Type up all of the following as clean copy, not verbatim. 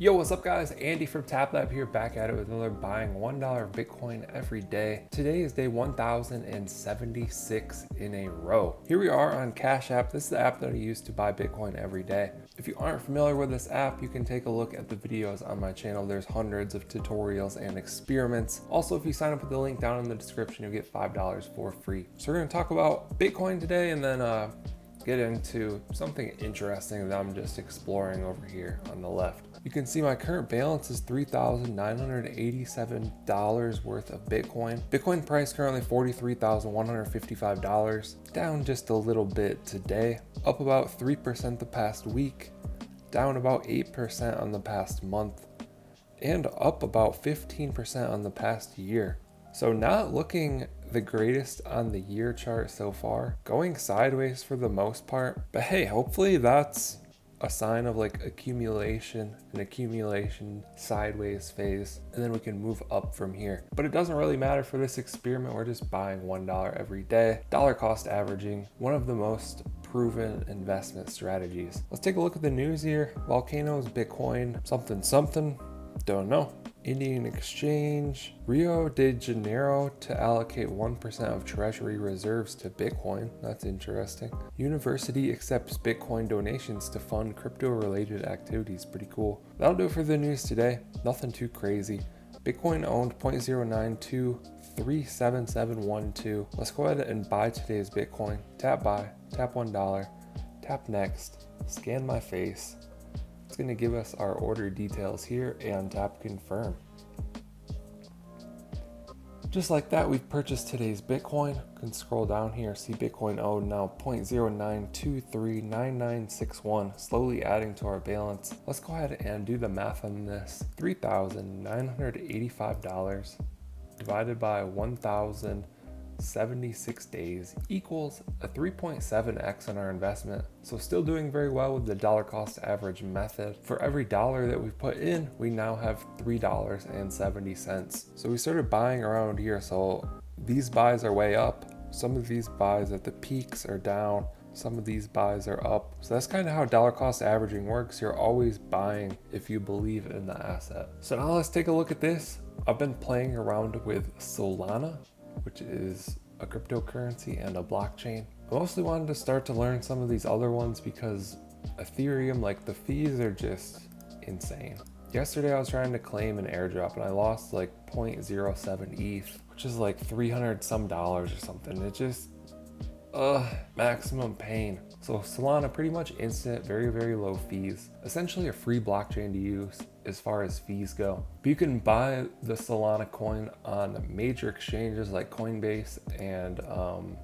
Yo, what's up guys? Andy from TapLab here, back at it with another buying $1 Bitcoin every day. Today is day 1076 in a row. Here we are on Cash App. This is the app that I use to buy Bitcoin every day. If you aren't familiar with this app, you can take a look at the videos on my channel. There's hundreds of tutorials and experiments. Also, if you sign up with the link down in the description, you'll get $5 for free. So we're gonna talk about Bitcoin today and then get into something interesting that I'm just exploring over here on the left. You can see my current balance is $3,987 worth of Bitcoin. Bitcoin price currently $43,155, down just a little bit today, up about 3% the past week, down about 8% on the past month, and up about 15% on the past year. So not looking the greatest on the year chart so far, going sideways for the most part, but hey, hopefully that's a sign of like an accumulation sideways phase, and then we can move up from here. But it doesn't really matter for this experiment. We're just buying $1 every day, dollar cost averaging, one of the most proven investment strategies. Let's take a look at the news here. Volcanoes, Bitcoin, something, don't know. Indian Exchange, Rio de Janeiro to allocate 1% of treasury reserves to Bitcoin. That's interesting. University accepts Bitcoin donations to fund crypto-related activities. Pretty cool. That'll do it for the news today. Nothing too crazy. Bitcoin owned 0.092377712. Let's go ahead and buy today's Bitcoin. Tap buy, tap $1, tap next, scan my face. It's going to give us our order details here and tap confirm. Just like that, we've purchased today's Bitcoin. You can scroll down here, see Bitcoin owed now 0.09239961, slowly adding to our balance. Let's go ahead and do the math on this. $3,985 divided by 1,076 days equals a 3.7x on our investment. So still doing very well with the dollar cost average method. For every dollar that we put in, we now have $3.70. So we started buying around here. So these buys are way up. Some of these buys at the peaks are down. Some of these buys are up. So that's kind of how dollar cost averaging works. You're always buying if you believe in the asset. So now let's take a look at this. I've been playing around with Solana, which is a cryptocurrency and a blockchain. I mostly wanted to start to learn some of these other ones because Ethereum, like the fees are just insane. Yesterday I was trying to claim an airdrop and I lost like 0.07 ETH, which is like 300 some dollars or something. It just, maximum pain. So Solana, pretty much instant, very, very low fees. Essentially a free blockchain to use as far as fees go. But you can buy the Solana coin on major exchanges like Coinbase and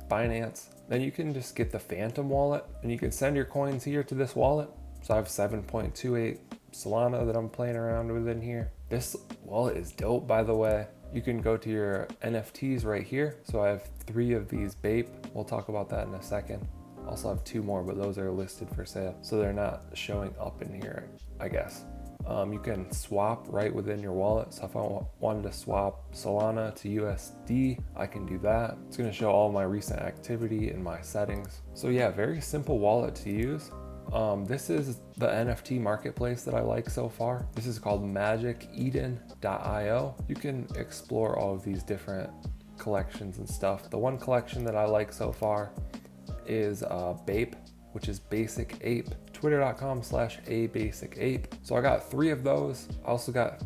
Binance. Then you can just get the Phantom wallet and you can send your coins here to this wallet. So I have 7.28 Solana that I'm playing around with in here. This wallet is dope, by the way. You can go to your NFTs right here. So I have 3 of these BAPE. We'll talk about that in a second. Also have 2 more, but those are listed for sale. So they're not showing up in here, I guess. You can swap right within your wallet. So if I wanted to swap Solana to USD, I can do that. It's gonna show all my recent activity in my settings. So yeah, very simple wallet to use. This is the NFT marketplace that I like so far. This is called magiceden.io. You can explore all of these different collections and stuff. The one collection that I like so far is BAPE, which is Basic Ape. Twitter.com/abasicape. So I got 3 of those. I also got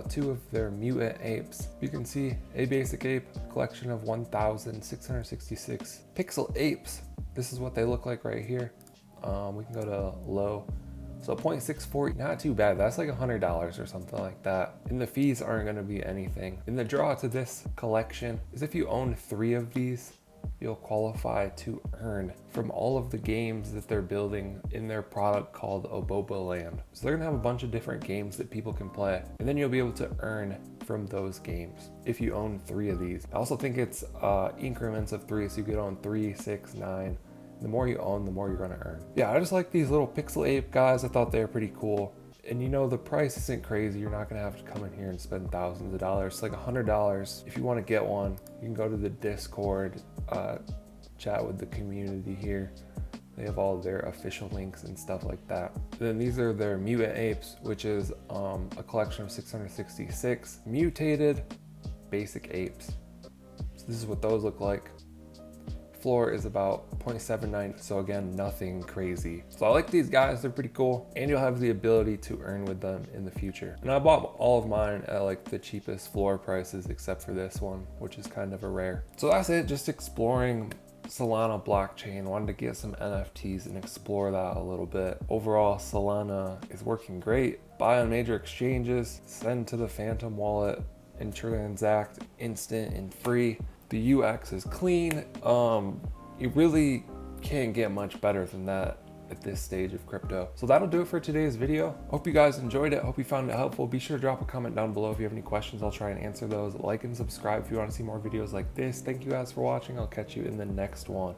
2 of their mutant apes. You can see a basic ape collection of 1,666 pixel apes. This is what they look like right here. We can go to low. So 0.64, not too bad. That's like $100 or something like that. And the fees aren't gonna be anything. And the draw to this collection is if you own 3 of these, you'll qualify to earn from all of the games that they're building in their product called Oboboland. So they're gonna have a bunch of different games that people can play, and then you'll be able to earn from those games if you own 3 of these. I also think it's increments of 3, so you could own 3, 6, 9. The more you own, the more you're gonna earn. Yeah, I just like these little pixel ape guys. I thought they were pretty cool. And you know, the price isn't crazy. You're not gonna have to come in here and spend thousands of dollars. It's like $100. If you wanna get one, you can go to the Discord, chat with the community here. They have all their official links and stuff like that. Then these are their mutant apes, which is a collection of 666 mutated basic apes. So this is what those look like. Floor is about 0.79, so again, nothing crazy. So I like these guys, they're pretty cool, and you'll have the ability to earn with them in the future. And I bought all of mine at like the cheapest floor prices except for this one, which is kind of a rare. So that's it, just exploring Solana blockchain. Wanted to get some NFTs and explore that a little bit. Overall, Solana is working great. Buy on major exchanges, send to the Phantom wallet, and transact instant and free. The UX is clean. You really can't get much better than that at this stage of crypto. So that'll do it for today's video. Hope you guys enjoyed it. Hope you found it helpful. Be sure to drop a comment down below if you have any questions. I'll try and answer those. Like and subscribe if you want to see more videos like this. Thank you guys for watching. I'll catch you in the next one.